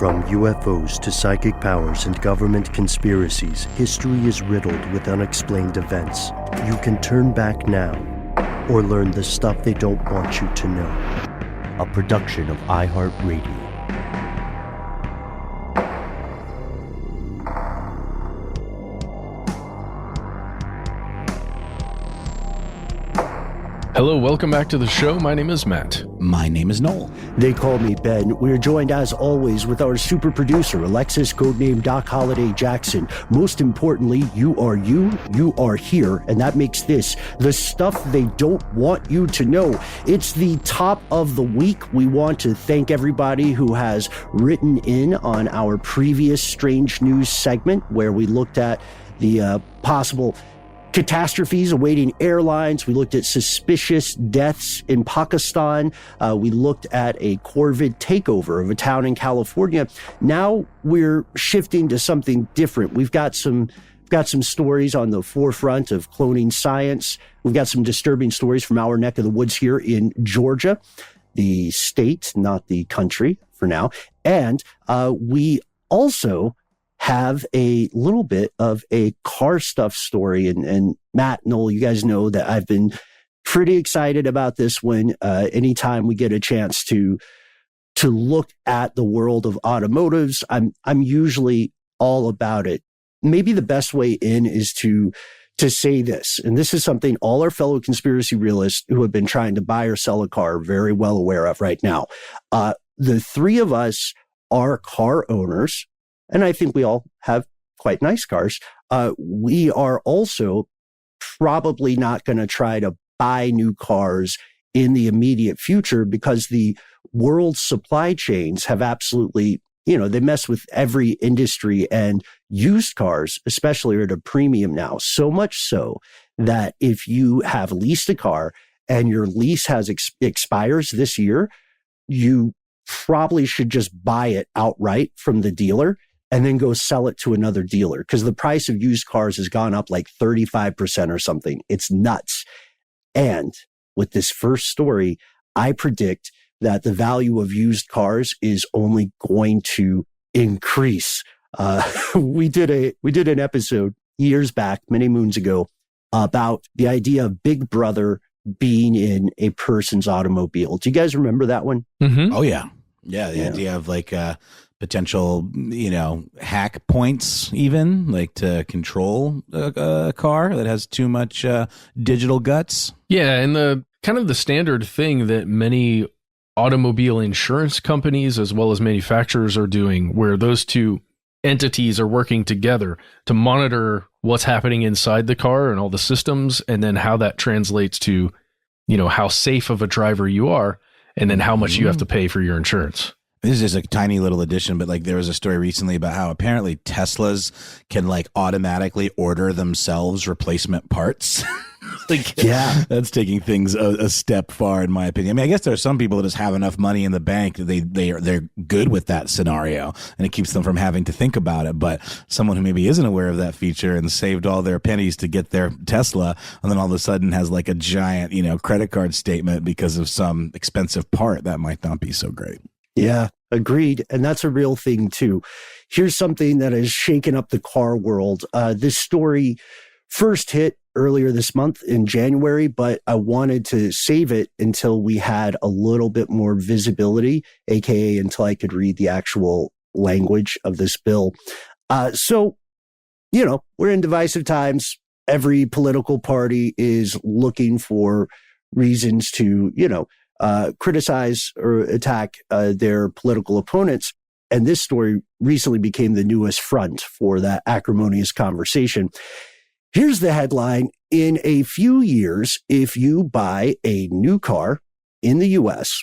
From UFOs to psychic powers and government conspiracies, history is riddled with unexplained events. You can turn back now or learn the stuff they don't want you to know. A production of iHeartRadio. Hello, welcome back to the show. My name is Matt. My name is Noel. They call me Ben. We're joined as always with our super producer, Alexis, codename Doc Holliday Jackson. Most importantly, you are here, and that makes this the stuff they don't want you to know. It's the top of the week. We want to thank everybody who has written in on our previous Strange News segment where we looked at the possible catastrophes awaiting airlines. We looked at suspicious deaths in Pakistan. We looked at a Corvid takeover of a town in California. Now we're shifting to something different. We've got some stories on the forefront of cloning science. We've got some disturbing stories from our neck of the woods here in Georgia, the state, not the country for now. And we also have a little bit of a car stuff story. And Matt, Noel, you guys know that I've been pretty excited about this one. Anytime we get a chance to look at the world of automotives, I'm usually all about it. Maybe the best way in is to say this, and this is something all our fellow conspiracy realists who have been trying to buy or sell a car are very well aware of right now. The three of us are car owners, and I think we all have quite nice cars. We are also probably not going to try to buy new cars in the immediate future because the world's supply chains have absolutely, they mess with every industry, and used cars especially are at a premium now. So much so that if you have leased a car and your lease has expires this year, you probably should just buy it outright from the dealer and then go sell it to another dealer, because the price of used cars has gone up like 35% or something. It's nuts. And with this first story, I predict that the value of used cars is only going to increase. We did an episode years back, many moons ago, about the idea of Big Brother being in a person's automobile. Do you guys remember that one? Mm-hmm. Oh, yeah. Yeah, the idea of like potential, hack points, even like to control a car that has too much digital guts. Yeah, and the kind of the standard thing that many automobile insurance companies as well as manufacturers are doing, where those two entities are working together to monitor what's happening inside the car and all the systems, and then how that translates to, how safe of a driver you are, and then how much you have to pay for your insurance. This is just a tiny little addition, but like there was a story recently about how apparently Teslas can like automatically order themselves replacement parts. Yeah, that's taking things a step far, in my opinion. I mean, I guess there are some people that just have enough money in the bank that they're good with that scenario, and it keeps them from having to think about it. But someone who maybe isn't aware of that feature and saved all their pennies to get their Tesla, and then all of a sudden has like a giant, credit card statement because of some expensive part, that might not be so great. Yeah, agreed. And that's a real thing too. Here's something that has shaken up the car world. This story first hit earlier this month in January, but I wanted to save it until we had a little bit more visibility, aka until I could read the actual language of this bill. So, we're in divisive times. Every political party is looking for reasons to, criticize or attack their political opponents. And this story recently became the newest front for that acrimonious conversation. Here's the headline. In a few years, if you buy a new car in the US,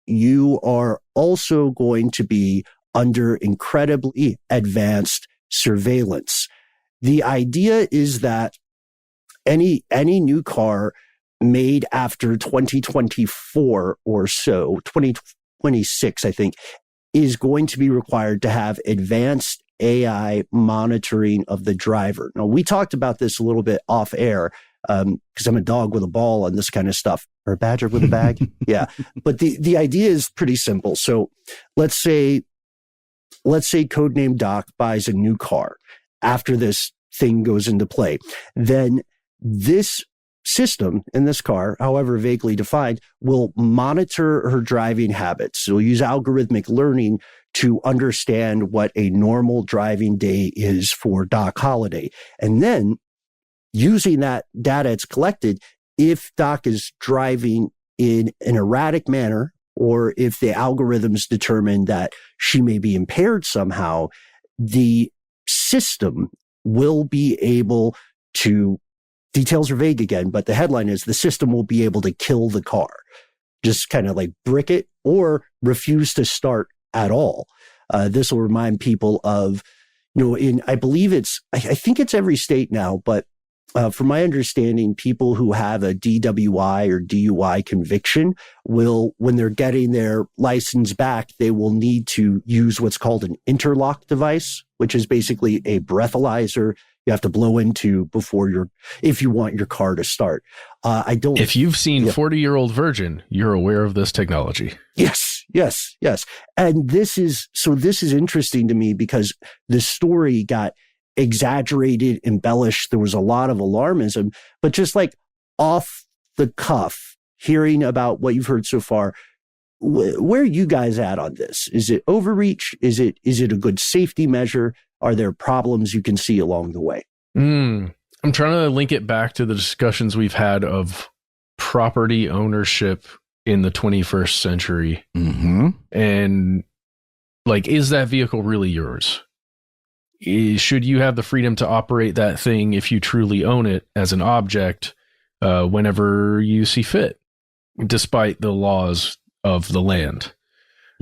you are also going to be under incredibly advanced surveillance. The idea is that any new car made after 2024 or so, 2026, I think, is going to be required to have advanced AI monitoring of the driver. Now, we talked about this a little bit off air because I'm a dog with a ball and this kind of stuff, or a badger with a bag. Yeah. But the idea is pretty simple. So let's say let's say codename Doc buys a new car after this thing goes into play, then this system in this car, however vaguely defined, will monitor her driving habits. So we'll use algorithmic learning to understand what a normal driving day is for Doc Holliday. And then using that data it's collected, if Doc is driving in an erratic manner, or if the algorithms determine that she may be impaired somehow, the system will be able to, details are vague again, but the headline is the system will be able to kill the car. Just kind of like brick it or refuse to start at all. This will remind people of, I believe I think it's every state now, but from my understanding, people who have a DWI or DUI conviction will, when they're getting their license back, they will need to use what's called an interlock device, which is basically a breathalyzer you have to blow into if you want your car to start. If you've seen 40-Year-Old Virgin, you're aware of this technology. Yes. And this is interesting to me because the story got exaggerated, embellished. There was a lot of alarmism, but just like off the cuff, hearing about what you've heard so far, where are you guys at on this? Is it overreach? Is it a good safety measure? Are there problems you can see along the way? I'm trying to link it back to the discussions we've had of property ownership in the 21st century. Mm-hmm. And like, is that vehicle really yours? Should you have the freedom to operate that thing if you truly own it as an object whenever you see fit, despite the laws of the land?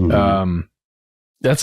Mm-hmm. It's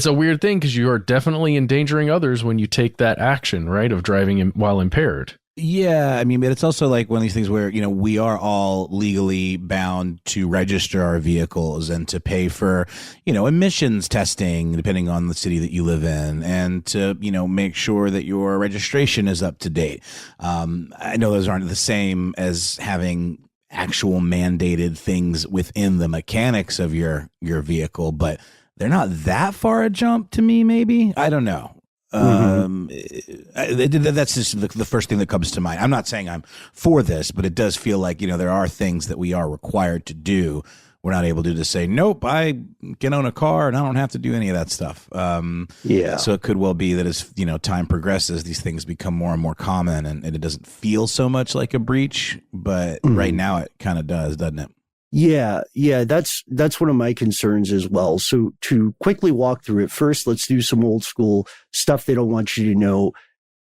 a weird thing because you are definitely endangering others when you take that action, right, of driving while impaired. Yeah, I mean, but it's also like one of these things where, we are all legally bound to register our vehicles and to pay for, emissions testing, depending on the city that you live in, and to, make sure that your registration is up to date. I know those aren't the same as having actual mandated things within the mechanics of your vehicle, but they're not that far a jump to me, maybe. I don't know. That's just the first thing that comes to mind. I'm not saying I'm for this, but it does feel like, there are things that we are required to do. We're not able to just say, nope, I can own a car and I don't have to do any of that stuff. So it could well be that as, time progresses, these things become more and more common and it doesn't feel so much like a breach, but right now it kind of does, doesn't it? Yeah, that's one of my concerns as well. So to quickly walk through it, first, let's do some old school stuff they don't want you to know,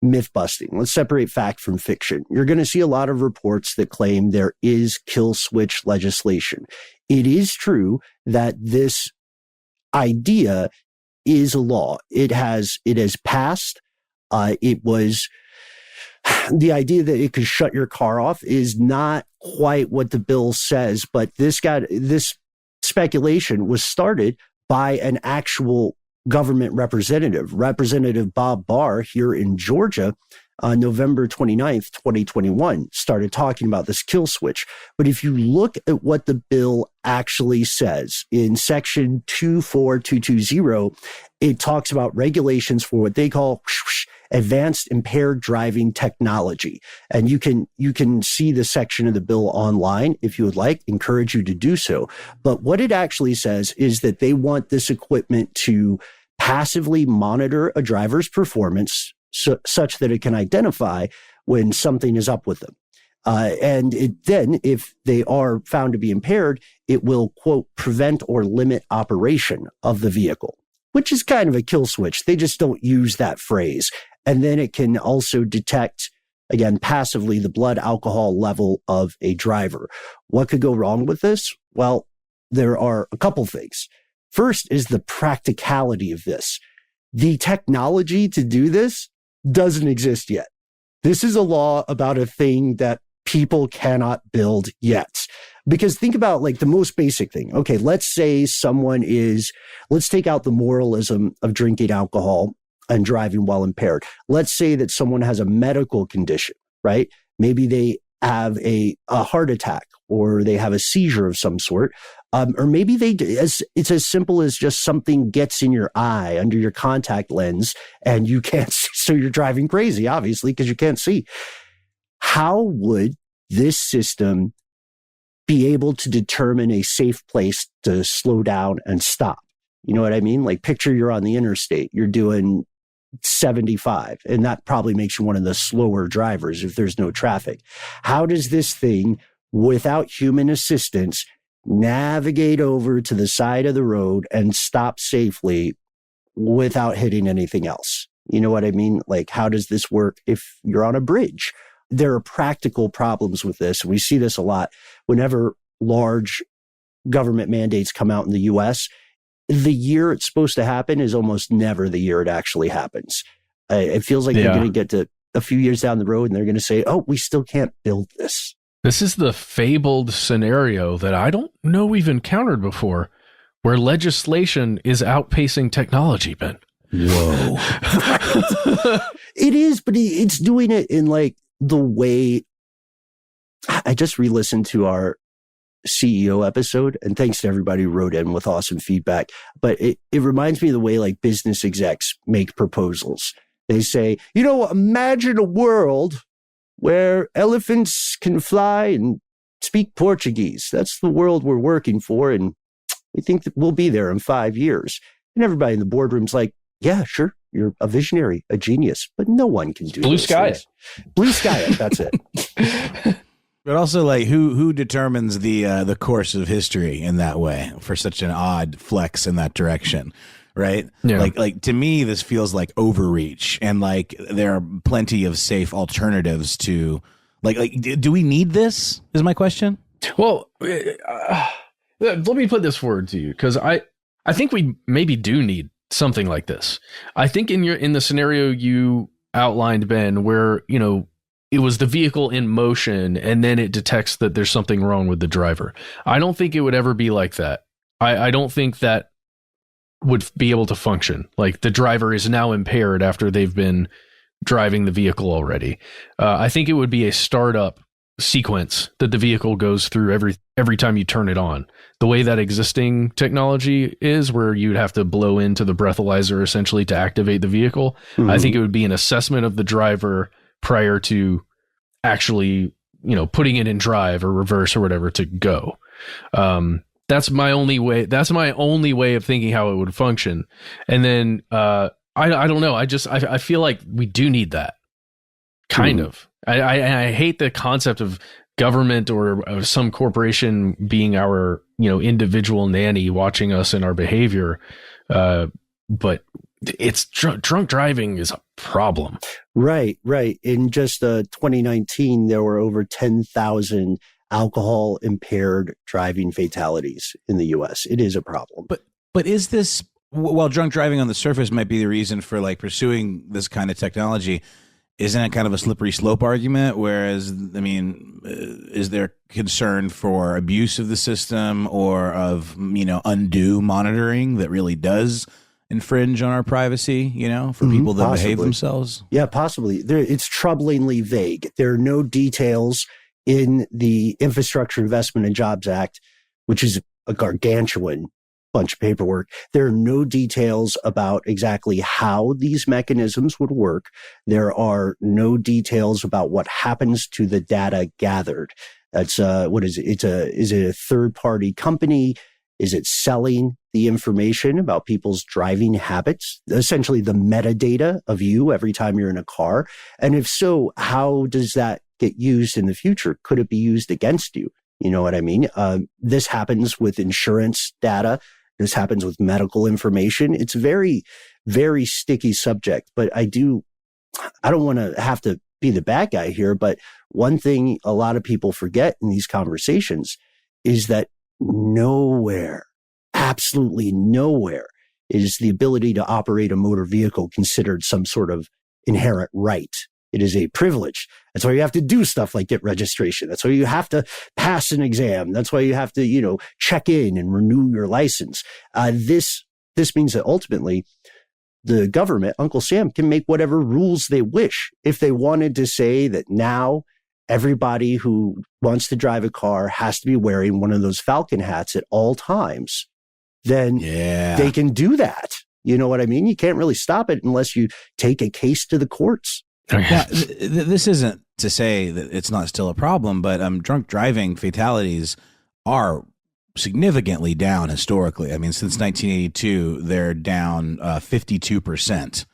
myth busting. Let's separate fact from fiction. You're going to see a lot of reports that claim there is kill switch legislation. It is true that this idea is a law. It has passed. The idea that it could shut your car off is not quite what the bill says, but this speculation was started by an actual government representative, Representative Bob Barr here in Georgia on November 29th, 2021, started talking about this kill switch. But if you look at what the bill actually says in section 24220, it talks about regulations for what they call advanced impaired driving technology. And you can see the section of the bill online if you would like, encourage you to do so. But what it actually says is that they want this equipment to passively monitor a driver's performance such that it can identify when something is up with them. And then, if they are found to be impaired, it will, quote, prevent or limit operation of the vehicle, which is kind of a kill switch. They just don't use that phrase. And then it can also detect, again, passively the blood alcohol level of a driver. What could go wrong with this? Well, there are a couple things. First is the practicality of this. The technology to do this doesn't exist yet. This is a law about a thing that people cannot build yet. Because think about like the most basic thing. Okay, let's say let's take out the moralism of drinking alcohol and driving while impaired. Let's say that someone has a medical condition, right? Maybe they have a heart attack or they have a seizure of some sort. Or maybe it's as simple as just something gets in your eye under your contact lens and you can't see, so you're driving crazy, obviously, because you can't see. How would this system be able to determine a safe place to slow down and stop? You know what I mean? Like, picture you're on the interstate, you're doing 75, and that probably makes you one of the slower drivers if there's no traffic. How does this thing, without human assistance, navigate over to the side of the road and stop safely without hitting anything else? You know what I mean? Like, how does this work if you're on a bridge? There are practical problems with this. We see this a lot whenever large government mandates come out in the US. The year it's supposed to happen is almost never the year it actually happens. It feels like they're going to get to a few years down the road and they're going to say, oh, we still can't build this. This is the fabled scenario that I don't know we've encountered before, where legislation is outpacing technology, Ben. Whoa. It is, but it's doing it in like the way. I just re-listened to our CEO episode, and thanks to everybody who wrote in with awesome feedback. But it reminds me of the way like business execs make proposals. They say, imagine a world where elephants can fly and speak Portuguese. That's the world we're working for, and we think that we'll be there in 5 years. And everybody in the boardroom's like, yeah, sure, you're a visionary, a genius, but no one can do Blue sky things. Blue sky it, that's it. But also, like, who determines the course of history in that way for such an odd flex in that direction? Right? Yeah. Like to me, this feels like overreach, and like there are plenty of safe alternatives to like do we need this is my question. Well, let me put this forward to you, because I think we maybe do need something like this. I think in the scenario you outlined, Ben, where, it was the vehicle in motion and then it detects that there's something wrong with the driver. I don't think it would ever be like that. I don't think that would be able to function. Like, the driver is now impaired after they've been driving the vehicle already. I think it would be a startup sequence that the vehicle goes through every time you turn it on. The way that existing technology is, where you'd have to blow into the breathalyzer essentially to activate the vehicle. Mm-hmm. I think it would be an assessment of the driver prior to actually, putting it in drive or reverse or whatever to go. That's my only way. That's my only way of thinking how it would function. And then I don't know. I feel like we do need that kind of. I hate the concept of government or some corporation being our individual nanny watching us and our behavior. But it's drunk driving is a problem. Right. In just 2019, there were over 10,000 alcohol impaired driving fatalities in the U.S. It is a problem. But is this, while drunk driving on the surface might be the reason for like pursuing this kind of technology, isn't it kind of a slippery slope argument? Whereas, is there concern for abuse of the system or of, undue monitoring that really does infringe on our privacy, for people that behave themselves? Yeah, possibly. It's troublingly vague. There are no details in the Infrastructure Investment and Jobs Act, which is a gargantuan bunch of paperwork. There are no details about exactly how these mechanisms would work. There are no details about what happens to the data gathered. That's what is it? Is it a third-party company? Is it selling the information about people's driving habits? Essentially the metadata of you every time you're in a car. And if so, how does that get used in the future? Could it be used against you? You know what I mean? This happens with insurance data. This happens with medical information. It's a very, very sticky subject, but I don't want to have to be the bad guy here, but one thing a lot of people forget in these conversations is that nowhere, absolutely nowhere, is the ability to operate a motor vehicle considered some sort of inherent right. It is a privilege. That's why you have to do stuff like get registration. That's why you have to pass an exam. That's why you have to, check in and renew your license. This means that ultimately the government, Uncle Sam, can make whatever rules they wish. If they wanted to say that now everybody who wants to drive a car has to be wearing one of those Falcon hats at all times, then they can do that. You know what I mean? You can't really stop it unless you take a case to the courts. Now, this isn't to say that it's not still a problem, but drunk driving fatalities are significantly down historically. I mean, since 1982, they're down 52%.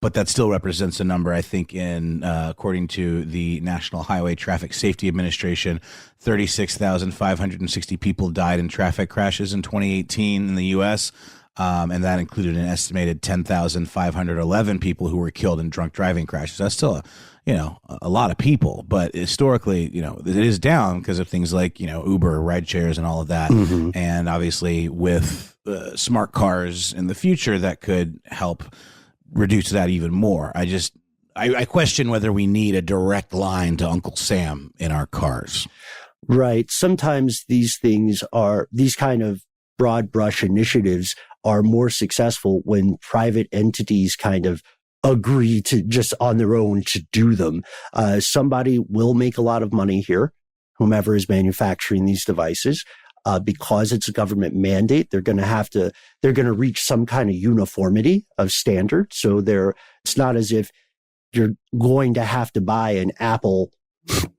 But that still represents a number, I think, according to the National Highway Traffic Safety Administration, 36,560 people died in traffic crashes in 2018 in the U.S., and that included an estimated 10,511 people who were killed in drunk driving crashes. That's still a lot of people, but historically, it is down because of things like, Uber, ride shares and all of that. Mm-hmm. And obviously with smart cars in the future, that could help reduce that even more. I question whether we need a direct line to Uncle Sam in our cars. Right. Sometimes these kind of broad brush initiatives are more successful when private entities kind of agree to just on their own to do them. Somebody will make a lot of money here, whomever is manufacturing these devices. Because it's a government mandate, they're going to reach some kind of uniformity of standard. So it's not as if you're going to have to buy an Apple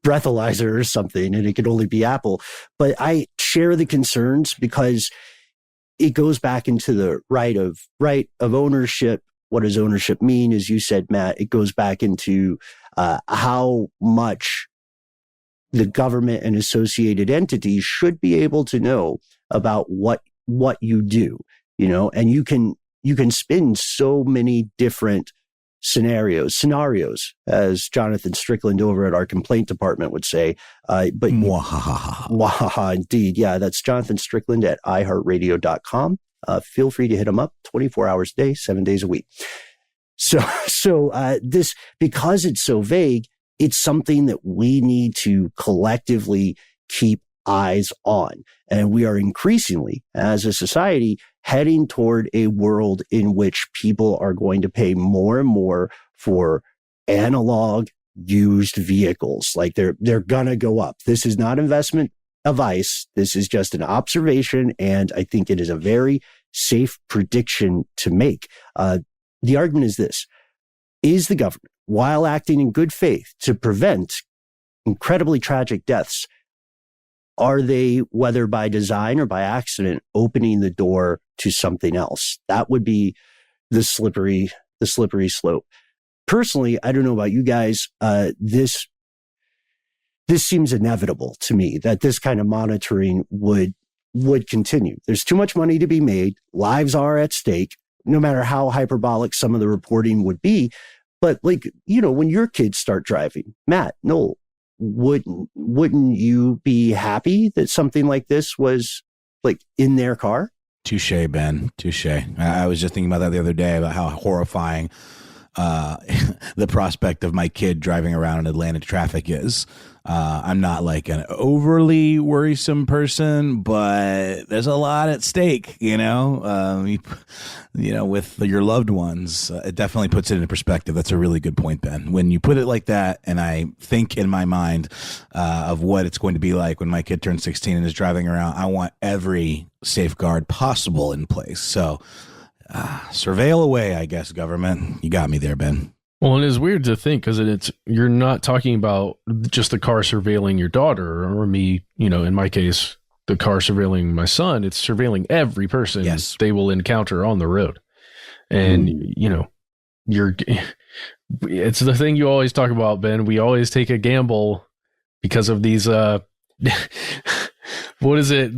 breathalyzer or something and it could only be Apple. But I share the concerns because it goes back into the right of ownership. What does ownership mean? As you said, Matt, it goes back into how much the government and associated entities should be able to know about what you do, and you can spin so many different scenarios, as Jonathan Strickland over at our complaint department would say. But mwahaha, indeed. Yeah, that's Jonathan Strickland at iHeartRadio.com. Feel free to hit him up 24 hours a day, 7 days a week. So this, because it's so vague, it's something that we need to collectively keep eyes on. And we are increasingly, as a society, heading toward a world in which people are going to pay more and more for analog used vehicles. Like they're gonna go up. This is not investment advice. This is just an observation. And I think it is a very safe prediction to make. The argument is this: is the government, while acting in good faith to prevent incredibly tragic deaths, are they, whether by design or by accident, opening the door to something else? That would be the slippery slope. Personally, I don't know about you guys. This seems inevitable to me that this kind of monitoring would continue. There's too much money to be made. Lives are at stake, no matter how hyperbolic some of the reporting would be. But when your kids start driving, Matt, Noel, wouldn't you be happy that something like this was in their car? Touche, Ben. Touche. I was just thinking about that the other day, about how horrifying the prospect of my kid driving around in Atlanta traffic is. I'm not like an overly worrisome person, but there's a lot at stake, with your loved ones. It definitely puts it into perspective. That's a really good point, Ben. When you put it like that, and I think in my mind of what it's going to be like when my kid turns 16 and is driving around, I want every safeguard possible in place. So surveil away, I guess, government. You got me there, Ben. Well, it is weird to think because you're not talking about just the car surveilling your daughter or me, in my case, the car surveilling my son. It's surveilling every person they will encounter on the road. And, it's the thing you always talk about, Ben. We always take a gamble because of these, what is it?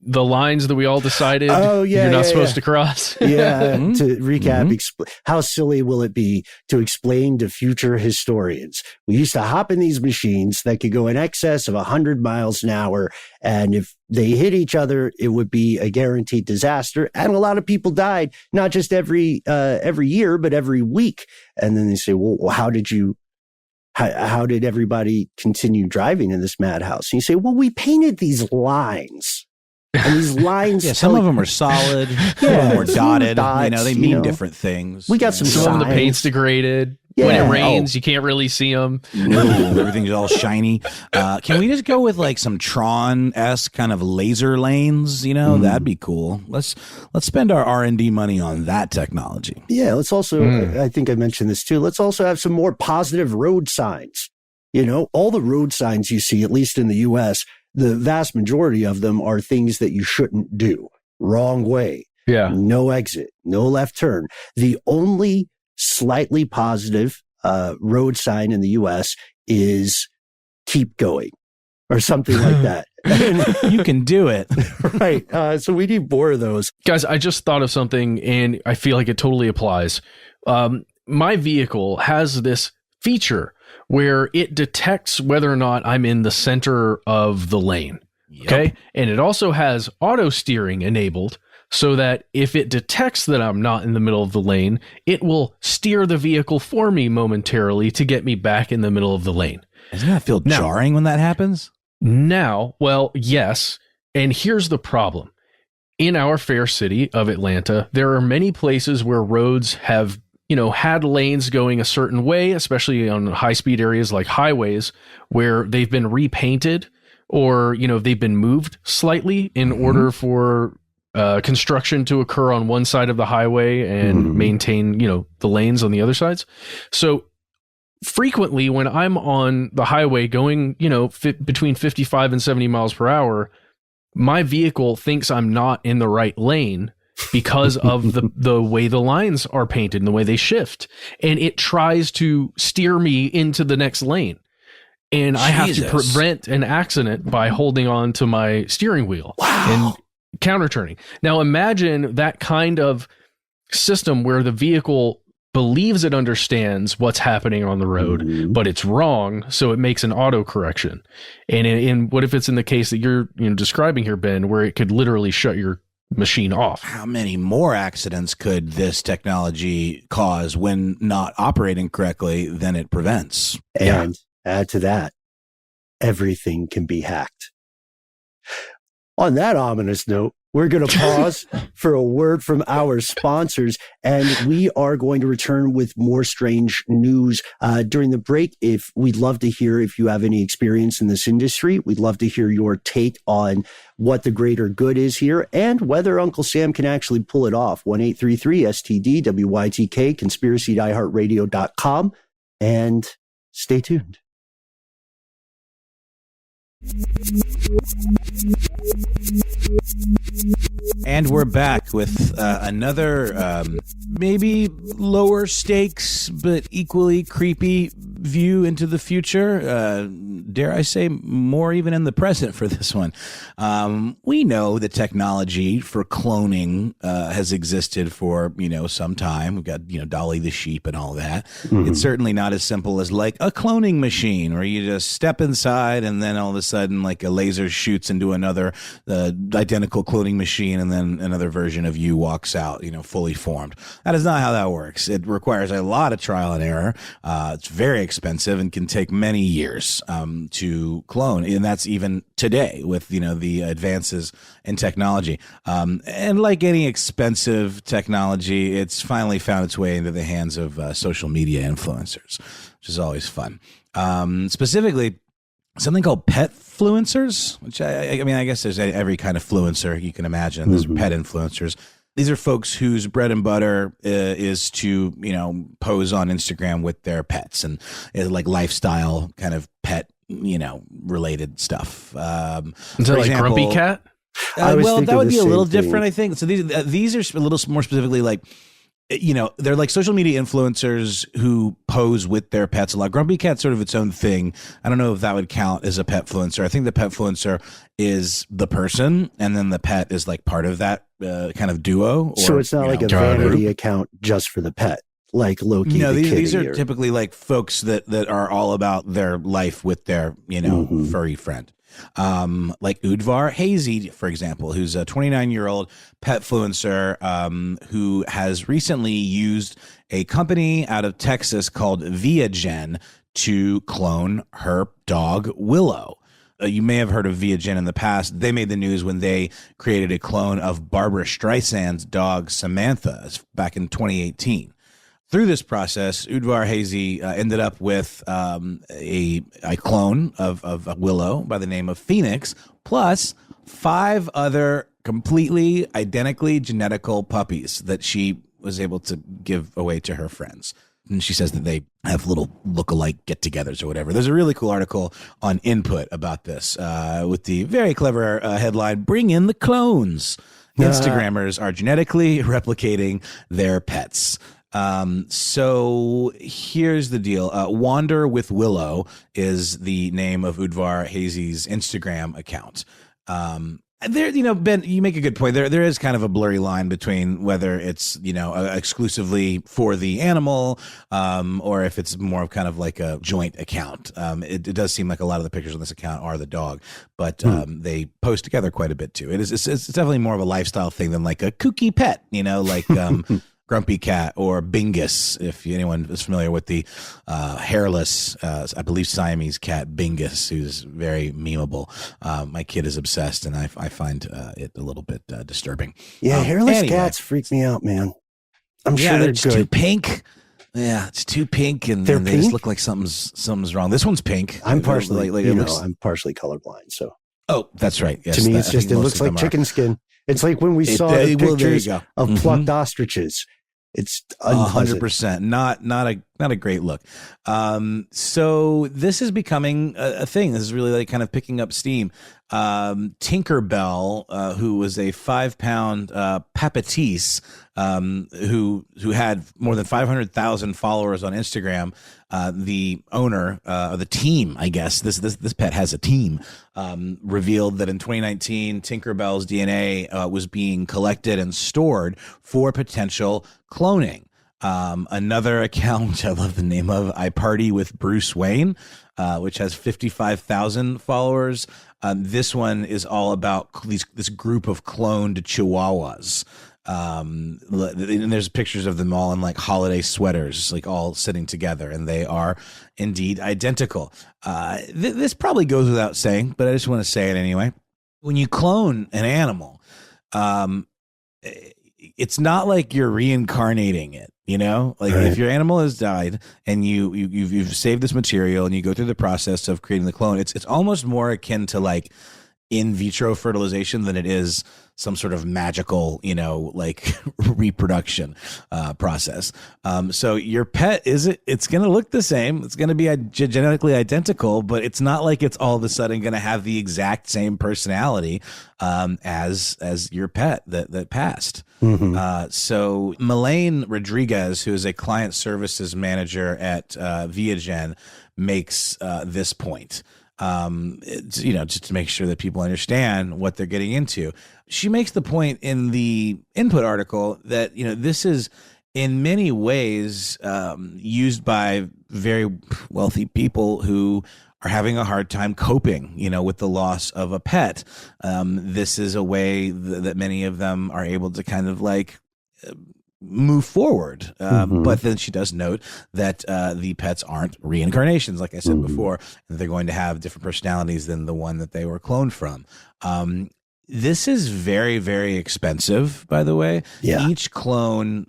The lines that we all decided you're not supposed to cross. Yeah. To recap, how silly will it be to explain to future historians? We used to hop in these machines that could go in excess of 100 miles an hour. And if they hit each other, it would be a guaranteed disaster. And a lot of people died, not just every year, but every week. And then they say, well, how did everybody continue driving in this madhouse? And you say, well, we painted these lines. And these lines, some of them are solid, some of them are dotted. Dots, they mean different things. We got some of the paint's degraded. When it rains, you can't really see them. No, everything's all shiny. Can we just go with like some Tron-esque kind of laser lanes? That'd be cool. Let's spend our R&D money on that technology. Yeah, let's also, I think I mentioned this too, let's also have some more positive road signs. All the road signs you see, at least in the U.S., the vast majority of them are things that you shouldn't do. Wrong way. Yeah. No exit, no left turn. The only slightly positive road sign in the U.S. is keep going or something like that. You can do it. Right. So we need more of those. Guys, I just thought of something and I feel like it totally applies. My vehicle has this feature where it detects whether or not I'm in the center of the lane. Yep. Okay. And it also has auto steering enabled so that if it detects that I'm not in the middle of the lane, it will steer the vehicle for me momentarily to get me back in the middle of the lane. Doesn't that feel jarring when that happens? Now, well, yes. And here's the problem. In our fair city of Atlanta, there are many places where roads have had lanes going a certain way, especially on high-speed areas like highways, where they've been repainted or, they've been moved slightly in order for construction to occur on one side of the highway and maintain, the lanes on the other sides. So frequently when I'm on the highway going, between 55 and 70 miles per hour, my vehicle thinks I'm not in the right lane because of the way the lines are painted and the way they shift. And it tries to steer me into the next lane. And I have to prevent an accident by holding on to my steering wheel and counter turning. Now imagine that kind of system where the vehicle believes it understands what's happening on the road, but it's wrong. So it makes an auto correction. And what if it's in the case that you're describing here, Ben, where it could literally shut your machine off? How many more accidents could this technology cause when not operating correctly than it prevents? And add to that, everything can be hacked. On that ominous note, we're going to pause for a word from our sponsors, and we are going to return with more strange news during the break. We'd love to hear if you have any experience in this industry. We'd love to hear your take on what the greater good is here and whether Uncle Sam can actually pull it off. 1-833-STD-WYTK, conspiracy@iHeartRadio.com, and stay tuned. And we're back with another maybe lower stakes but equally creepy view into the future. Dare I say more even in the present for this one. We know the technology for cloning has existed for, some time. We've got, Dolly the sheep and all that. It's certainly not as simple as like a cloning machine where you just step inside and then all of a sudden like a laser shoots into another identical cloning machine and then another version of you walks out, fully formed. That is not how that works. It requires a lot of trial and error. It's very expensive and can take many years to clone. And that's even today with, the advances in technology. And like any expensive technology, it's finally found its way into the hands of social media influencers, which is always fun. Specifically, something called pet fluencers, which I mean, I guess there's every kind of fluencer you can imagine. There's pet influencers. These are folks whose bread and butter is to, pose on Instagram with their pets and like lifestyle kind of pet, related stuff. Is that like Grumpy Cat? Well, that would be a little different, I think. So these are a little more specifically like, they're like social media influencers who pose with their pets a lot. Grumpy Cat's sort of its own thing. I don't know if that would count as a pet influencer. I think the pet influencer is the person, and then the pet is like part of that kind of duo. So it's not like a vanity account just for the pet, like Loki. No, these are typically like folks that are all about their life with their, furry friend. Like Udvar Hazy, for example, who's a 29-year-old pet influencer who has recently used a company out of Texas called Viagen to clone her dog Willow. You may have heard of Viagen in the past. They made the news when they created a clone of Barbara Streisand's dog Samantha back in 2018. through this process, Udvar Hazy ended up with a clone of Willow by the name of Phoenix, plus 5 other completely identically genetical puppies that she was able to give away to her friends. And she says that they have little look-alike get-togethers or whatever. There's a really cool article on Input about this with the very clever headline, "Bring in the clones. Instagrammers are genetically replicating their pets." So here's the deal. Wander with Willow is the name of Udvar Hazy's Instagram account. There, Ben, you make a good point. There is kind of a blurry line between whether it's, exclusively for the animal, or if it's more of kind of like a joint account. It does seem like a lot of the pictures on this account are the dog, but they post together quite a bit too. It's definitely more of a lifestyle thing than like a kooky pet, like Grumpy Cat or Bingus, if anyone is familiar with the hairless, I believe Siamese cat Bingus, who's very memeable. My kid is obsessed, and I find it a little bit disturbing. Yeah, hairless cats freak me out, man. I'm sure they're just good. Too pink. Yeah, it's too pink, and they just look like something's wrong. This one's pink. I'm partially, I'm partially colorblind, so. Oh, that's right. Yes, to me, it looks like chicken skin. It's like when we saw the pictures of plucked ostriches. It's 100%. Not a great look. So this is becoming a thing. This is really like kind of picking up steam. Tinkerbell, who was a 5-pound Papatisse, who had more than 500,000 followers on Instagram. The owner, or the team, I guess this pet has a team, revealed that in 2019, Tinkerbell's DNA was being collected and stored for potential cloning. Another account, I love the name of, I Party with Bruce Wayne, which has 55,000 followers. This one is all about this group of cloned Chihuahuas. And there's pictures of them all in like holiday sweaters, like all sitting together, and they are indeed identical. This probably goes without saying, but I just want to say it anyway. When you clone an animal, it's not like you're reincarnating it, like right. If your animal has died and you've saved this material and you go through the process of creating the clone, it's almost more akin to like in vitro fertilization than it is some sort of magical, like reproduction process. So your pet it's going to look the same. It's going to be genetically identical, but it's not like it's all of a sudden going to have the exact same personality as your pet that passed. Mm-hmm. So Melaine Rodriguez, who is a client services manager at Viagen, makes this point. Just to make sure that people understand what they're getting into. She makes the point in the Input article that, this is in many ways used by very wealthy people who are having a hard time coping, with the loss of a pet. This is a way that many of them are able to kind of like move forward. But then she does note that the pets aren't reincarnations, like I said before, and they're going to have different personalities than the one that they were cloned from. This is very, very expensive, by the way. Yeah. Each clone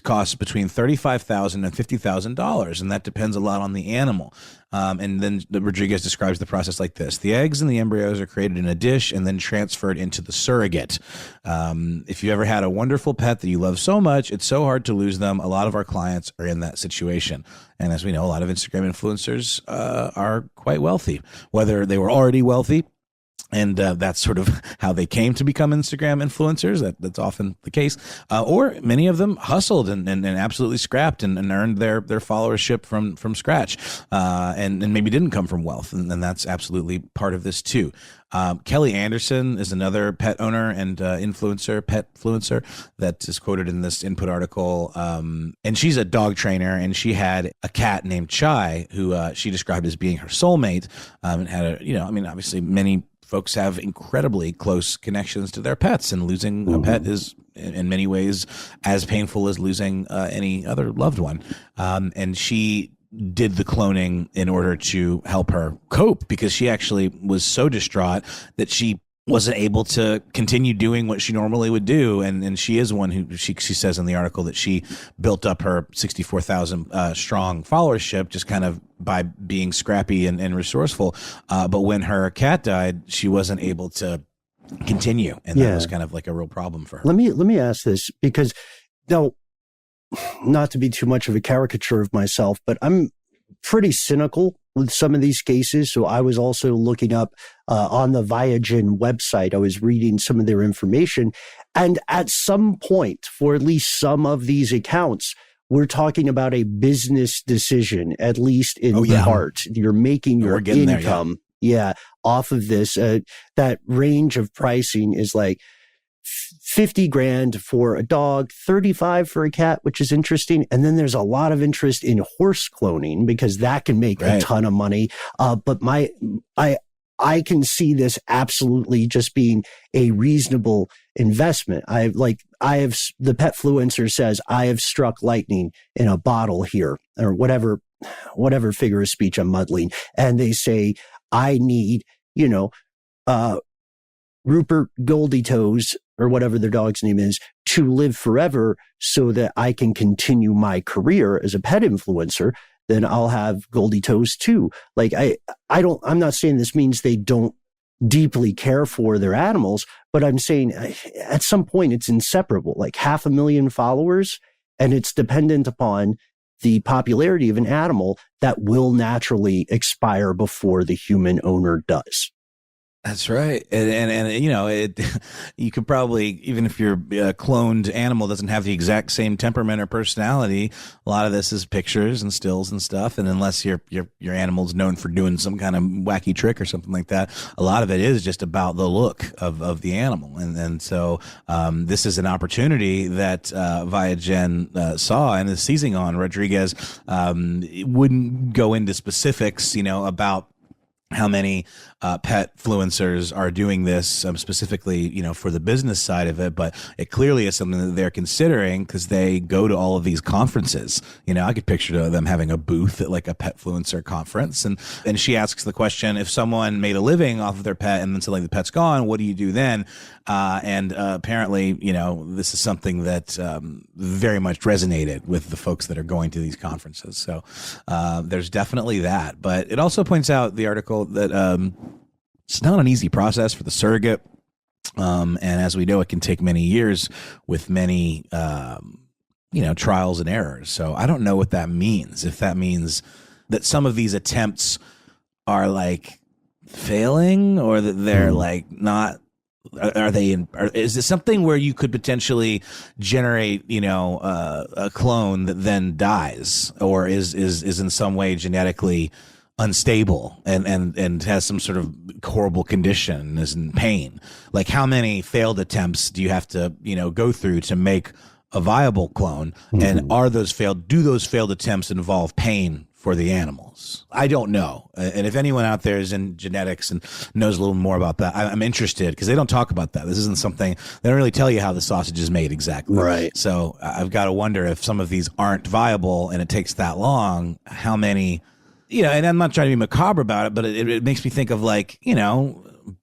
costs between $35,000 and $50,000, and that depends a lot on the animal. And then Rodriguez describes the process like this. The eggs and the embryos are created in a dish and then transferred into the surrogate. If you ever had a wonderful pet that you love so much, it's so hard to lose them. A lot of our clients are in that situation. And as we know, a lot of Instagram influencers are quite wealthy, whether they were already wealthy. And that's sort of how they came to become Instagram influencers. That's often the case. Or many of them hustled and absolutely scrapped and earned their followership from scratch, and maybe didn't come from wealth. And that's absolutely part of this too. Kelly Anderson is another pet owner and pet influencer that is quoted in this Input article. And she's a dog trainer, and she had a cat named Chai, who she described as being her soulmate, and had obviously many folks have incredibly close connections to their pets, and losing a pet is in many ways as painful as losing any other loved one. And she did the cloning in order to help her cope, because she actually was so distraught that she wasn't able to continue doing what she normally would do. And she is one who she says in the article that she built up her 64,000 strong followership just kind of by being scrappy and resourceful. But when her cat died, she wasn't able to continue. And that was kind of like a real problem for her. Let me ask this, because now, not to be too much of a caricature of myself, but I'm pretty cynical with some of these cases. So I was also looking up on the Viagen website. I was reading some of their information. And at some point, for at least some of these accounts, we're talking about a business decision, at least in part. You're making your income off of this. That range of pricing is like 50 grand for a dog, 35 for a cat, which is interesting. And then there's a lot of interest in horse cloning because that can make a ton of money. But I can see this absolutely just being a reasonable investment. The Petfluencer says, I have struck lightning in a bottle here, or whatever figure of speech I'm muddling. And they say, I need, Rupert Goldie Toes, or whatever their dog's name is, to live forever so that I can continue my career as a pet influencer. Then I'll have Goldie Toes too. Like I'm not saying this means they don't deeply care for their animals, but I'm saying at some point it's inseparable, like 500,000 followers, and it's dependent upon the popularity of an animal that will naturally expire before the human owner does. That's right. And you could probably, even if your cloned animal doesn't have the exact same temperament or personality, a lot of this is pictures and stills and stuff. And unless your animal's known for doing some kind of wacky trick or something like that, a lot of it is just about the look of the animal. And so this is an opportunity that Viagen saw and is seizing on. Rodriguez wouldn't go into specifics, about how many pet fluencers are doing this specifically, for the business side of it, but it clearly is something that they're considering because they go to all of these conferences. I could picture them having a booth at like a pet fluencer conference, and she asks the question: if someone made a living off of their pet and then suddenly the pet's gone, what do you do then? And apparently, this is something that very much resonated with the folks that are going to these conferences. So there's definitely that, but it also points out the article that it's not an easy process for the surrogate. And as we know, it can take many years with many, trials and errors. So I don't know what that means. If that means that some of these attempts are like failing, or that they're like not, is this something where you could potentially generate, a clone that then dies, or is in some way genetically unstable and has some sort of horrible condition and is in pain? Like, how many failed attempts do you have to, go through to make a viable clone? And do those failed attempts involve pain for the animals? I don't know. And if anyone out there is in genetics and knows a little more about that, I'm interested, because they don't talk about that. This isn't something, they don't really tell you how the sausage is made exactly. Right. So I've got to wonder if some of these aren't viable and it takes that long, how many, and I'm not trying to be macabre about it, but it makes me think of like,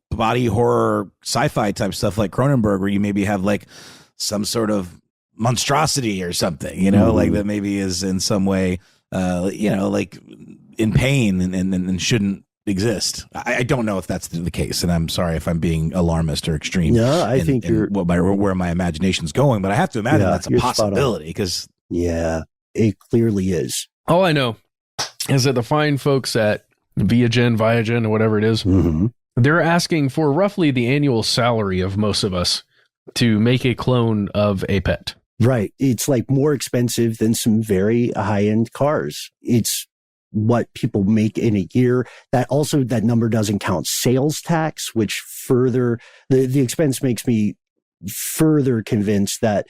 body horror sci-fi type stuff like Cronenberg, where you maybe have like some sort of monstrosity or something, like that maybe is in some way, like in pain and shouldn't exist. I don't know if that's the case, and I'm sorry if I'm being alarmist or extreme. No, I think you're where my imagination's going, but I have to imagine that's a possibility, because it clearly is. All I know is that the fine folks at Viagen, or whatever it is, they're asking for roughly the annual salary of most of us to make a clone of a pet. Right. It's like more expensive than some very high-end cars. It's what people make in a year. That number doesn't count sales tax, which further, the expense makes me further convinced that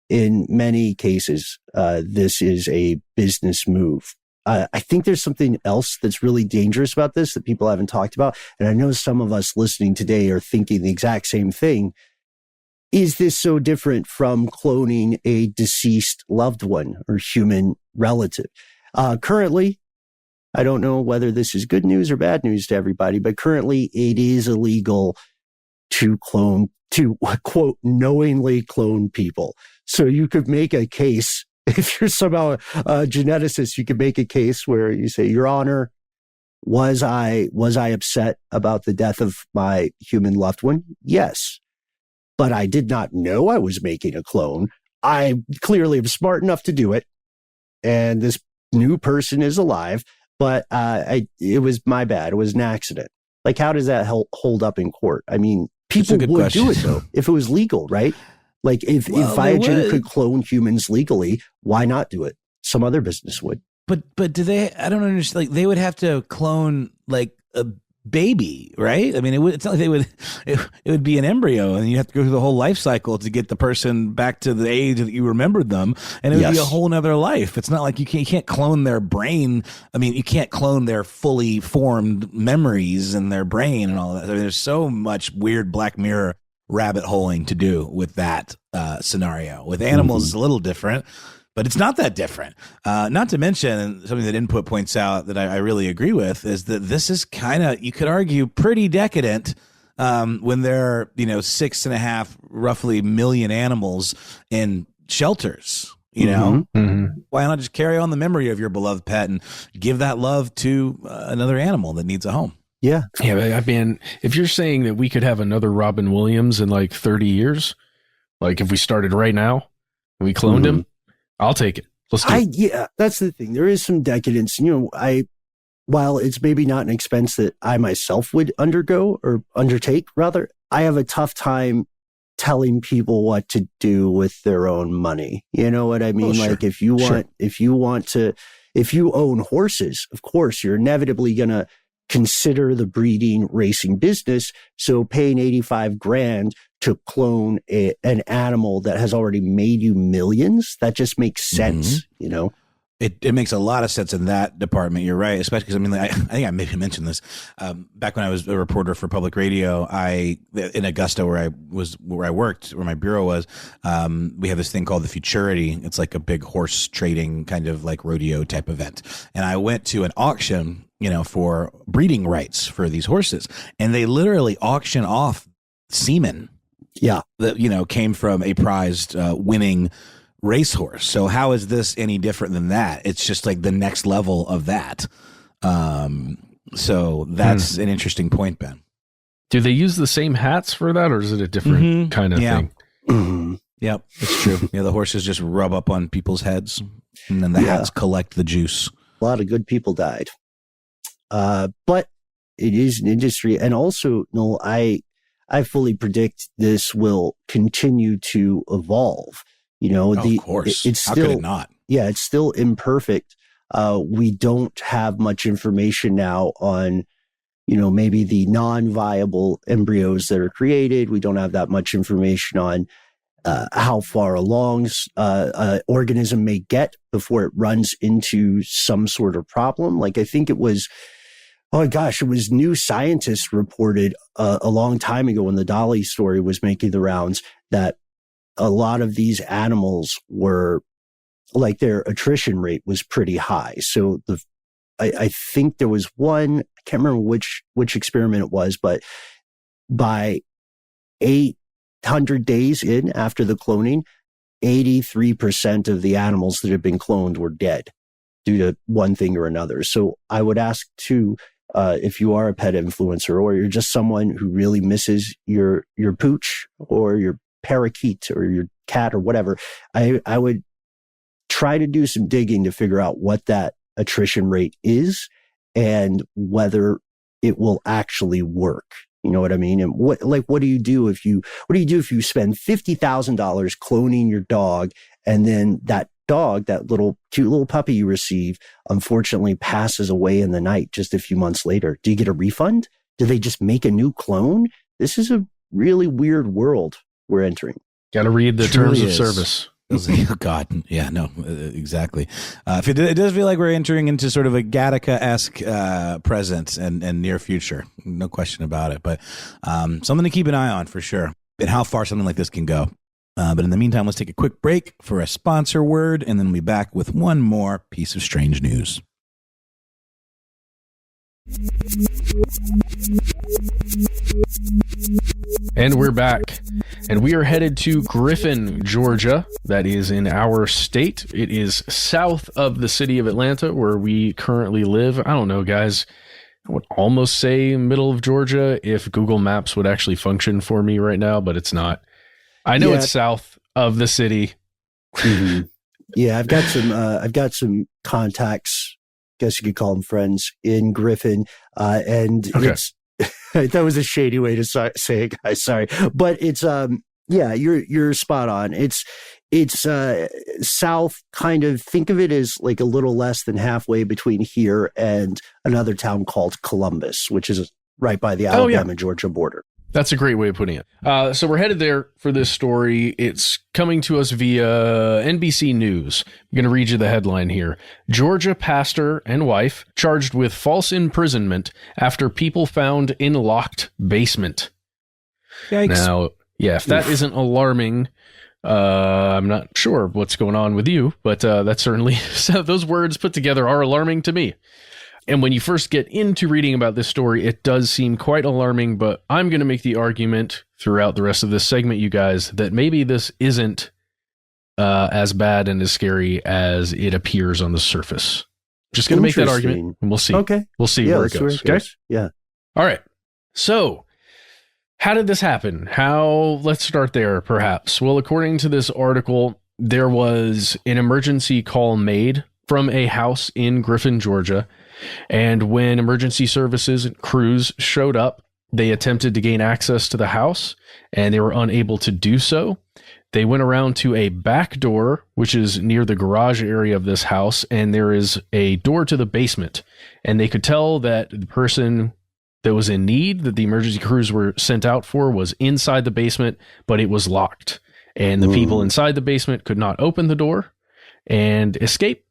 in many cases, this is a business move. I think there's something else that's really dangerous about this that people haven't talked about. And I know some of us listening today are thinking the exact same thing. Is this so different from cloning a deceased loved one or human relative? Currently, I don't know whether this is good news or bad news to everybody, but currently it is illegal to quote, knowingly clone people. So you could make a case, if you're somehow a geneticist, you could make a case where you say, Your Honor, was I upset about the death of my human loved one? Yes. But I did not know I was making a clone. I clearly am smart enough to do it. And this new person is alive, but it was my bad. It was an accident. Like, how does that hold up in court? I mean, people would question. Do it, though, if it was legal, right? Like, if Biogen could clone humans legally, why not do it? Some other business would. But do they? I don't understand. Like, they would have to clone like a baby, right? I mean, it's not like they would. It would be an embryo, and you have to go through the whole life cycle to get the person back to the age that you remembered them, and it would be a whole nother life. It's not like you can't clone their brain. I mean, you can't clone their fully formed memories and their brain and all that. I mean, there's so much weird Black Mirror rabbit holing to do with that scenario. With animals, it's a little different. But it's not that different. Not to mention, something that Input points out that I really agree with is that this is kind of, you could argue, pretty decadent when there are, 6.5 roughly million animals in shelters. Why not just carry on the memory of your beloved pet and give that love to another animal that needs a home? Yeah. I mean, if you're saying that we could have another Robin Williams in like 30 years, like if we started right now and we cloned him, I'll take it. Let's do it. Yeah, that's the thing. There is some decadence. While it's maybe not an expense that I myself would undertake, rather, I have a tough time telling people what to do with their own money. You know what I mean? Sure. Like if you own horses, of course, you're inevitably going to consider the breeding racing business. So paying $85,000 to clone an animal that has already made you millions, that just makes sense, It makes a lot of sense in that department. You're right, especially because I think I maybe mentioned this back when I was a reporter for public radio. In Augusta, where I worked, where my bureau was, we have this thing called the Futurity. It's like a big horse trading kind of like rodeo type event, and I went to an auction, for breeding rights for these horses, and they literally auction off semen. Yeah, that came from a prized winning racehorse. So how is this any different than that? It's just like the next level of that. So that's an interesting point, Ben. Do they use the same hats for that, or is it a different kind of thing? Mm-hmm. Yep, it's true. Yeah, the horses just rub up on people's heads, and then the hats collect the juice. A lot of good people died. But it is an industry, and also, Noel, I fully predict this will continue to evolve. Of course. It's still, how could it not? Yeah, it's still imperfect. We don't have much information now on, maybe the non-viable embryos that are created. We don't have that much information on how far along an organism may get before it runs into some sort of problem. Like, I think it was, it was New Scientist reported a long time ago when the Dolly story was making the rounds that a lot of these animals were, like, their attrition rate was pretty high. So I think there was one, I can't remember which experiment it was, but by 800 days in after the cloning, 83% of the animals that had been cloned were dead due to one thing or another. So I would ask too, if you are a pet influencer or you're just someone who really misses your pooch or your parakeet or your cat or whatever, I would try to do some digging to figure out what that attrition rate is and whether it will actually work. You know what I mean? And what do you do if you spend $50,000 cloning your dog, and then that dog, that cute little puppy you receive, unfortunately passes away in the night just a few months later? Do you get a refund? Do they just make a new clone? This is a really weird world we're entering. Got to read the terms of service. Oh, God. Yeah, no, exactly. It does feel like we're entering into sort of a Gattaca-esque present and near future. No question about it. But something to keep an eye on for sure, and how far something like this can go. But in the meantime, let's take a quick break for a sponsor word, and then we'll be back with one more piece of strange news. And we're back. And we are headed to Griffin, Georgia. That is in our state. It is south of the city of Atlanta, where we currently live. I don't know, guys. I would almost say middle of Georgia if Google Maps would actually function for me right now, but it's not. I know it's south of the city. Mm-hmm. Yeah, I've got some contacts, guess you could call them friends, in Griffin, and it's that was a shady way to say it, guys. Sorry, but it's you're spot on. It's south, kind of. Think of it as like a little less than halfway between here and another town called Columbus, which is right by the Alabama-Georgia border. That's a great way of putting it. So we're headed there for this story. It's coming to us via NBC News. I'm going to read you the headline here. Georgia pastor and wife charged with false imprisonment after people found in locked basement. Yikes. Now, if that isn't alarming, I'm not sure what's going on with you, but that's certainly, those words put together are alarming to me. And when you first get into reading about this story, it does seem quite alarming, but I'm going to make the argument throughout the rest of this segment, you guys, that maybe this isn't as bad and as scary as it appears on the surface. Just going to make that argument, and we'll see. Okay. We'll see where it goes. Okay? Yeah. All right. So, how did this happen? Let's start there, perhaps. Well, according to this article, there was an emergency call made from a house in Griffin, Georgia. And when emergency services crews showed up, they attempted to gain access to the house, and they were unable to do so. They went around to a back door, which is near the garage area of this house, and there is a door to the basement. And they could tell that the person that was in need, that the emergency crews were sent out for, was inside the basement, but it was locked. And the people inside the basement could not open the door and escape.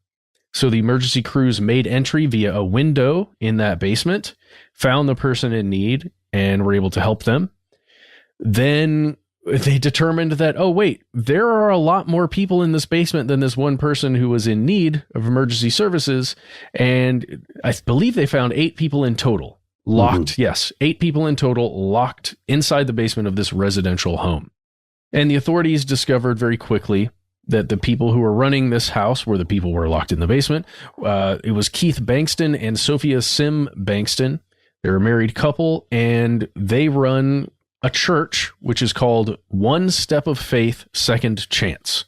So the emergency crews made entry via a window in that basement, found the person in need, and were able to help them. Then they determined that, there are a lot more people in this basement than this one person who was in need of emergency services. And I believe they found 8 people in total locked. Mm-hmm. Yes, 8 people in total locked inside the basement of this residential home. And the authorities discovered very quickly that the people who were running this house were the people who were locked in the basement. It was Keith Bankston and Sophia Sim Bankston. They're a married couple, and they run a church which is called One Step of Faith, Second Chance.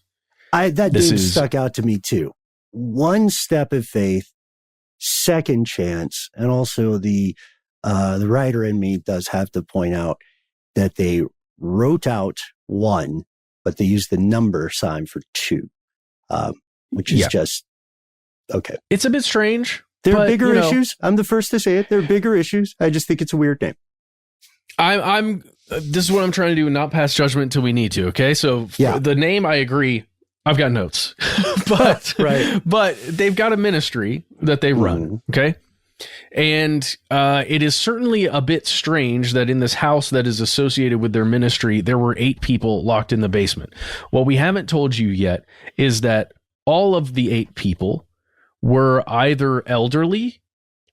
That name stuck out to me too. One Step of Faith, Second Chance, and also the writer in me does have to point out that they wrote out 1. But they use the number sign for 2, which is just okay. It's a bit strange. There are bigger issues. I'm the first to say it. There are bigger issues. I just think it's a weird name. I'm. This is what I'm trying to do, not pass judgment until we need to. Okay, so the name, I agree. I've got notes, but but they've got a ministry that they run. Okay. And it is certainly a bit strange that in this house that is associated with their ministry, there were 8 people locked in the basement. What we haven't told you yet is that all of the 8 people were either elderly,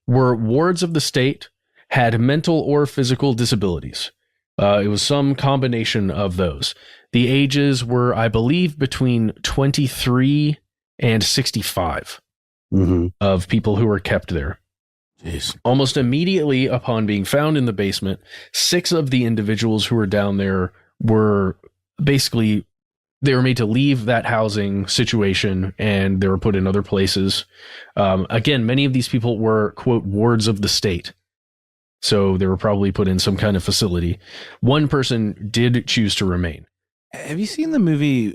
were wards of the state, had mental or physical disabilities. It was some combination of those. The ages were, I believe, between 23 and 65 of people who were kept there. Jeez. Almost immediately upon being found in the basement, 6 of the individuals who were down there were basically, they were made to leave that housing situation and they were put in other places. Again, many of these people were, quote, wards of the state. So they were probably put in some kind of facility. One person did choose to remain. Have you seen the movie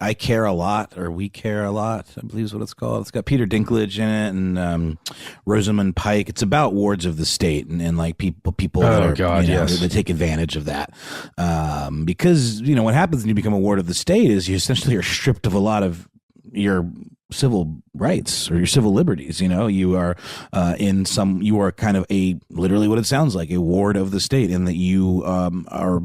I Care a Lot, or We Care a Lot, I believe is what it's called. It's got Peter Dinklage in it and Rosamund Pike. It's about wards of the state and like people that are, they take advantage of that. Because, what happens when you become a ward of the state is you essentially are stripped of a lot of your civil rights or your civil liberties. You are you are kind of literally what it sounds like, a ward of the state, in that you are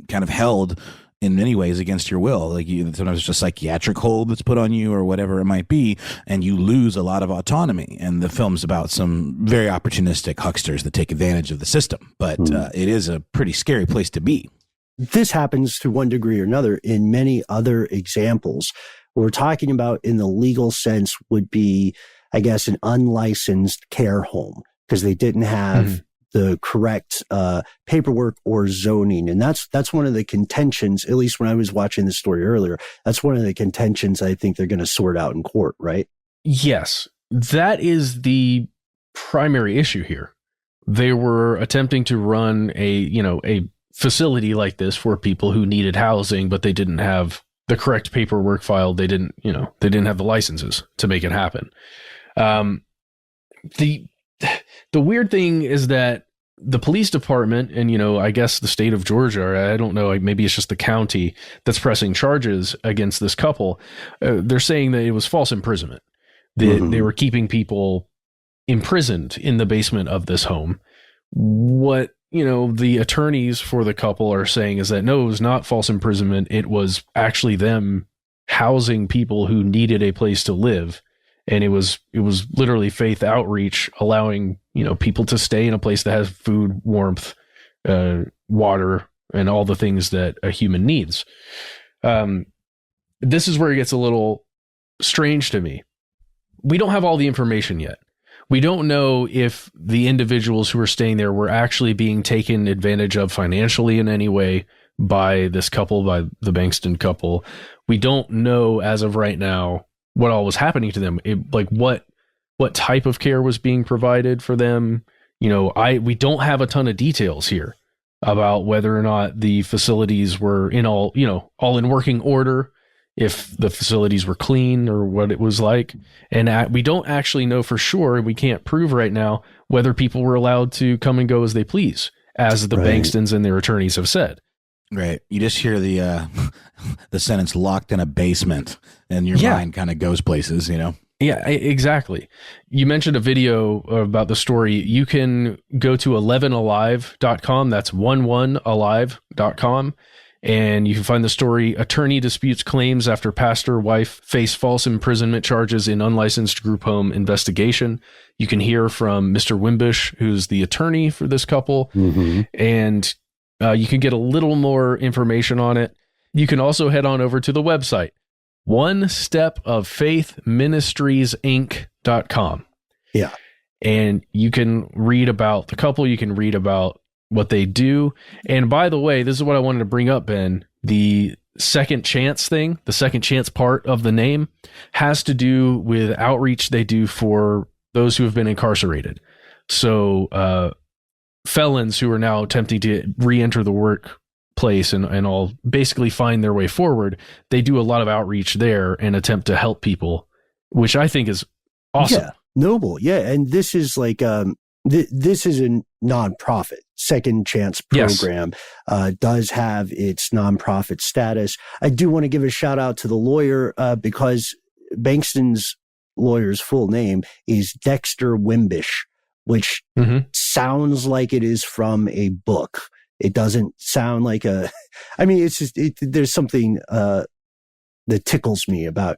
kind of held in many ways against your will. Like sometimes it's just psychiatric hold that's put on you or whatever it might be, and you lose a lot of autonomy. And the film's about some very opportunistic hucksters that take advantage of the system. But it is a pretty scary place to be. This happens to one degree or another in many other examples. What we're talking about in the legal sense would be, I guess, an unlicensed care home because they didn't have the correct paperwork or zoning. And that's one of the contentions, at least when I was watching the story earlier, that's one of the contentions I think they're going to sort out in court, right? Yes, that is the primary issue here. They were attempting to run a facility like this for people who needed housing, but they didn't have the correct paperwork filed. They didn't have the licenses to make it happen. The weird thing is that the police department and, I guess the state of Georgia, I don't know, maybe it's just the county that's pressing charges against this couple. They're saying that it was false imprisonment. They were keeping people imprisoned in the basement of this home. What, the attorneys for the couple are saying is that no, it was not false imprisonment. It was actually them housing people who needed a place to live. And it was literally faith outreach, allowing, people to stay in a place that has food, warmth, water, and all the things that a human needs. This is where it gets a little strange to me. We don't have all the information yet. We don't know if the individuals who were staying there were actually being taken advantage of financially in any way by this couple, by the Bankston couple. We don't know as of right now what all was happening to them. What type of care was being provided for them. We don't have a ton of details here about whether or not the facilities were all in working order, if the facilities were clean or what it was like. And we don't actually know for sure, and we can't prove right now, whether people were allowed to come and go as they please, as the Bankstons and their attorneys have said. Right. You just hear the sentence "locked in a basement," and your mind kind of goes places, Yeah, exactly. You mentioned a video about the story. You can go to 11alive.com. That's 11alive.com. And you can find the story, Attorney Disputes Claims After Pastor Wife Face False Imprisonment Charges in Unlicensed Group Home Investigation. You can hear from Mr. Wimbush, who's the attorney for this couple. And you can get a little more information on it. You can also head on over to the website, onestepoffaithministriesinc.com. Yeah. And you can read about the couple. You can read about what they do. And by the way, this is what I wanted to bring up, Ben. The second chance thing, the second chance part of the name, has to do with outreach they do for those who have been incarcerated. So felons who are now attempting to re-enter the workplace and all basically find their way forward, they do a lot of outreach there and attempt to help people, which I think is awesome. Yeah, noble. Yeah, and this is like this is a nonprofit. Second Chance program does have its nonprofit status. I do want to give a shout out to the lawyer because Bankston's lawyer's full name is Dexter Wimbish, which sounds like it is from a book. It doesn't sound like it's just, there's something that tickles me about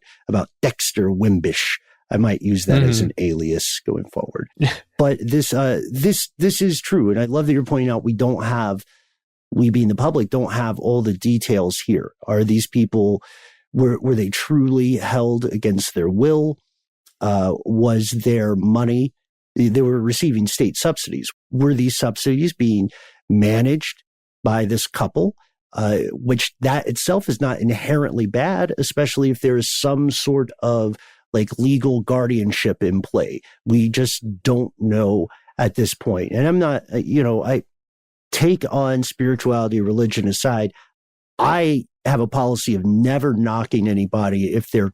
Dexter Wimbish. I might use that as an alias going forward. But this is true. And I love that you're pointing out we being the public, don't have all the details here. Are these people, were they truly held against their will? Was their money, they were receiving state subsidies. Were these subsidies being managed by this couple? Which that itself is not inherently bad, especially if there is some sort of like legal guardianship in play. We just don't know at this point. And I'm not, I take on spirituality, religion aside. I have a policy of never knocking anybody if they're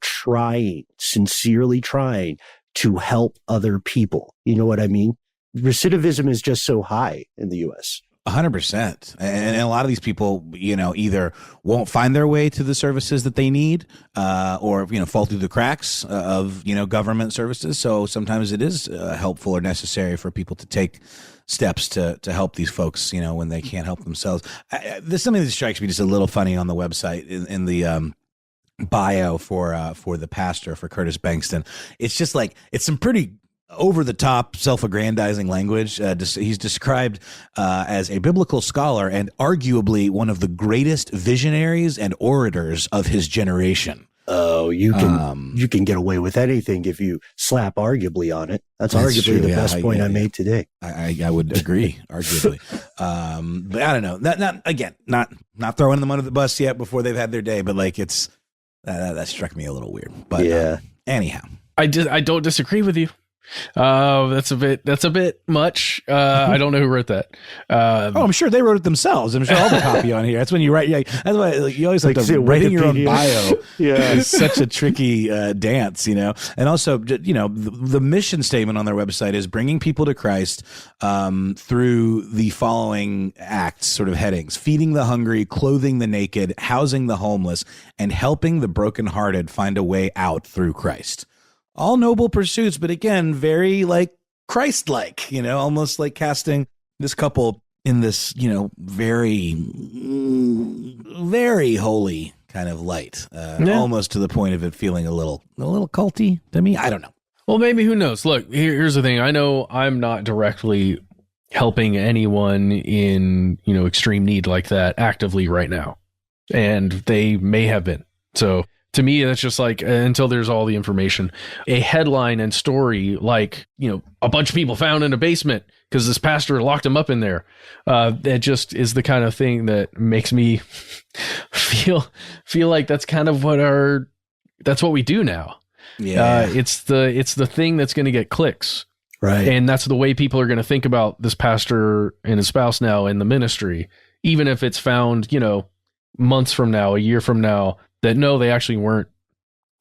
sincerely trying to help other people. You know what I mean? Recidivism is just so high in the U.S. 100%. And a lot of these people, either won't find their way to the services that they need, or, fall through the cracks of, government services. So sometimes it is helpful or necessary for people to take steps to help these folks, when they can't help themselves. There's something that strikes me just a little funny on the website in the bio for the pastor, for Curtis Bankston. It's just like, it's some pretty over the top, self-aggrandizing language. He's described as a biblical scholar and arguably one of the greatest visionaries and orators of his generation. Oh, you can get away with anything if you slap arguably on it. That's arguably true. The best point I made today. I would agree, arguably. But I don't know. Not throwing them under the bus yet before they've had their day, but like that struck me a little weird. But yeah. Anyhow, I don't disagree with you. That's a bit much. I don't know who wrote that. I'm sure they wrote it themselves. I'm sure all the copy on here. That's when you write. That's why you always have to writing your own bio. Yeah, is such a tricky dance, And also, the mission statement on their website is bringing people to Christ through the following acts, sort of headings: feeding the hungry, clothing the naked, housing the homeless, and helping the brokenhearted find a way out through Christ. All noble pursuits, but again, very like Christ-like, almost like casting this couple in this, very, very holy kind of light, almost to the point of it feeling a little culty to me. I don't know. Well, maybe, who knows? Look, here's the thing. I know I'm not directly helping anyone in, extreme need like that actively right now, and they may have been. So to me, that's just like, until there's all the information, a headline and story like, a bunch of people found in a basement because this pastor locked them up in there. That just is the kind of thing that makes me feel like that's kind of that's what we do now. Yeah. It's the thing that's going to get clicks. Right. And that's the way people are going to think about this pastor and his spouse now in the ministry, even if it's found, months from now, a year from now, that no, they actually weren't.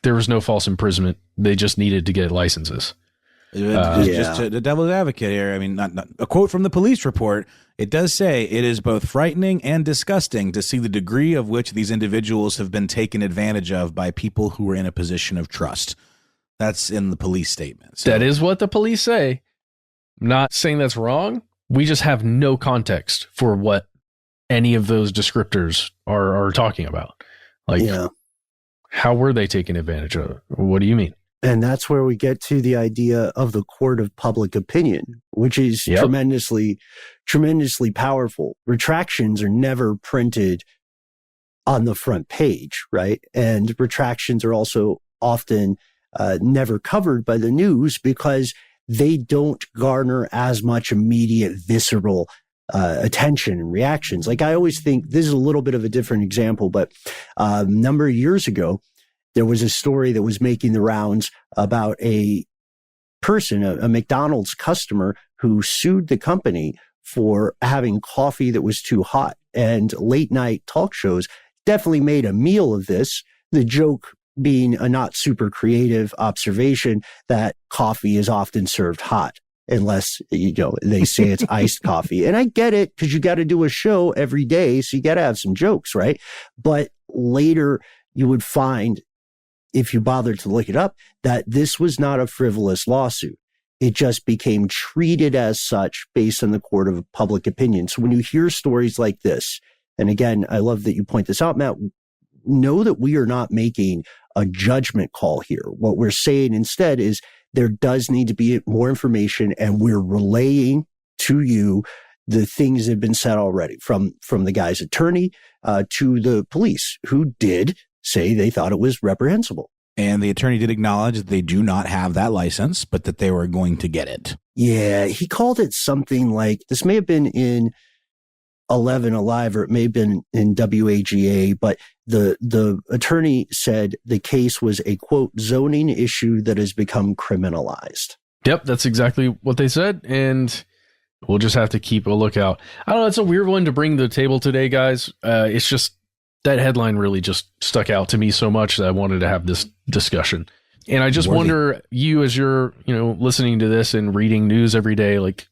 There was no false imprisonment. They just needed to get licenses. Just the devil's advocate here. I mean, not a quote from the police report. It does say it is both frightening and disgusting to see the degree of which these individuals have been taken advantage of by people who were in a position of trust. That's in the police statement. So, that is what the police say. I'm not saying that's wrong. We just have no context for what any of those descriptors are talking about. Like, how were they taken advantage of? What do you mean? And that's where we get to the idea of the court of public opinion, which is tremendously, tremendously powerful. Retractions are never printed on the front page, right? And retractions are also often never covered by the news because they don't garner as much immediate visceral attention and reactions. Like, I always think this is a little bit of a different example, but a number of years ago, there was a story that was making the rounds about a person, a McDonald's customer, who sued the company for having coffee that was too hot. And late night talk shows definitely made a meal of this. The joke being a not super creative observation that coffee is often served hot, unless, they say it's iced coffee. And I get it, because you got to do a show every day, so you got to have some jokes, right? But later you would find, if you bothered to look it up, that this was not a frivolous lawsuit. It just became treated as such based on the court of public opinion. So when you hear stories like this, and again, I love that you point this out, Matt, know that we are not making a judgment call here. What we're saying instead is there does need to be more information, and we're relaying to you the things that have been said already from the guy's attorney to the police, who did say they thought it was reprehensible. And the attorney did acknowledge that they do not have that license, but that they were going to get it. Yeah, he called it something like, this may have been in 11 Alive, or it may have been in WAGA, but the attorney said the case was a, quote, zoning issue that has become criminalized. Yep, that's exactly what they said, and we'll just have to keep a lookout. I don't know, it's a weird one to bring to the table today, guys. It's just, that headline really just stuck out to me so much that I wanted to have this discussion. And I just wonder, you, as you're, listening to this and reading news every day, like,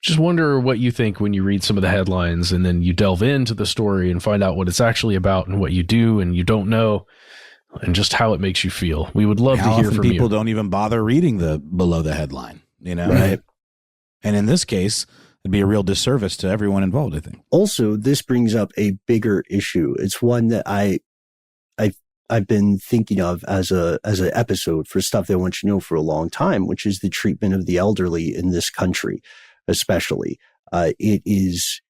just wonder what you think when you read some of the headlines and then you delve into the story and find out what it's actually about and what you do and you don't know, and just how it makes you feel. We would love to hear from you. People don't even bother reading the below the headline, Right. And in this case, it'd be a real disservice to everyone involved, I think. Also, this brings up a bigger issue. It's one that I've been thinking of as an episode for stuff that I want you to know for a long time, which is the treatment of the elderly in this country, especially. It's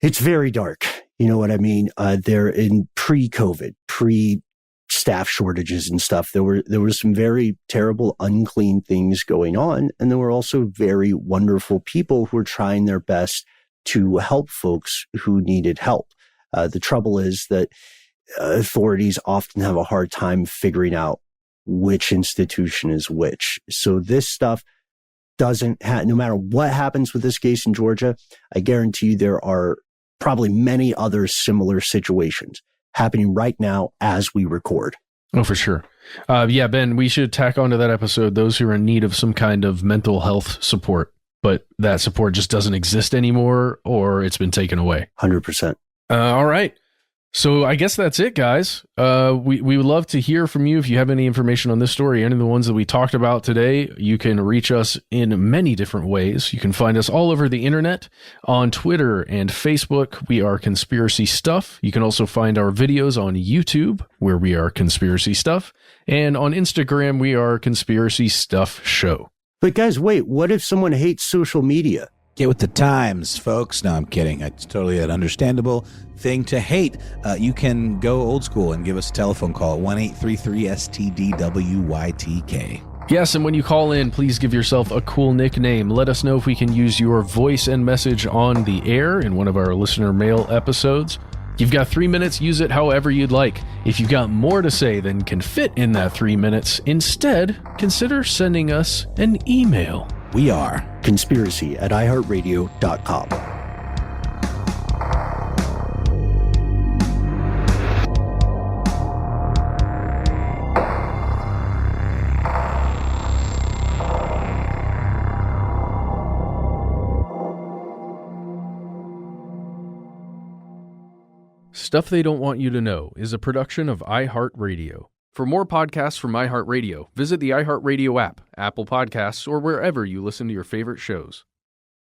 very dark. You know what I mean? They're in pre-COVID, pre-staff shortages and stuff. There were some very terrible, unclean things going on. And there were also very wonderful people who were trying their best to help folks who needed help. The trouble is that authorities often have a hard time figuring out which institution is which. So this stuff doesn't no matter what happens with this case in Georgia, I guarantee you there are probably many other similar situations happening right now as we record. Oh, for sure. Yeah, Ben, we should tack onto that episode those who are in need of some kind of mental health support, but that support just doesn't exist anymore or it's been taken away. 100%. All right. So I guess that's it, guys. We would love to hear from you. If you have any information on this story, any of the ones that we talked about today, you can reach us in many different ways. You can find us all over the internet, on Twitter and Facebook. We are Conspiracy Stuff. You can also find our videos on YouTube, where we are Conspiracy Stuff. And on Instagram, we are Conspiracy Stuff Show. But guys, wait, what if someone hates social media? Get with the times, folks. No, I'm kidding. It's totally an understandable thing to hate. You can go old school and give us a telephone call at 1-833-STDWYTK. Yes, and when you call in, please give yourself a cool nickname. Let us know if we can use your voice and message on the air in one of our listener mail episodes. You've got 3 minutes. Use it however you'd like. If you've got more to say than can fit in that 3 minutes, instead, consider sending us an email. We are conspiracy@iHeartRadio.com. Stuff They Don't Want You to Know is a production of iHeartRadio. For more podcasts from iHeartRadio, visit the iHeartRadio app, Apple Podcasts, or wherever you listen to your favorite shows.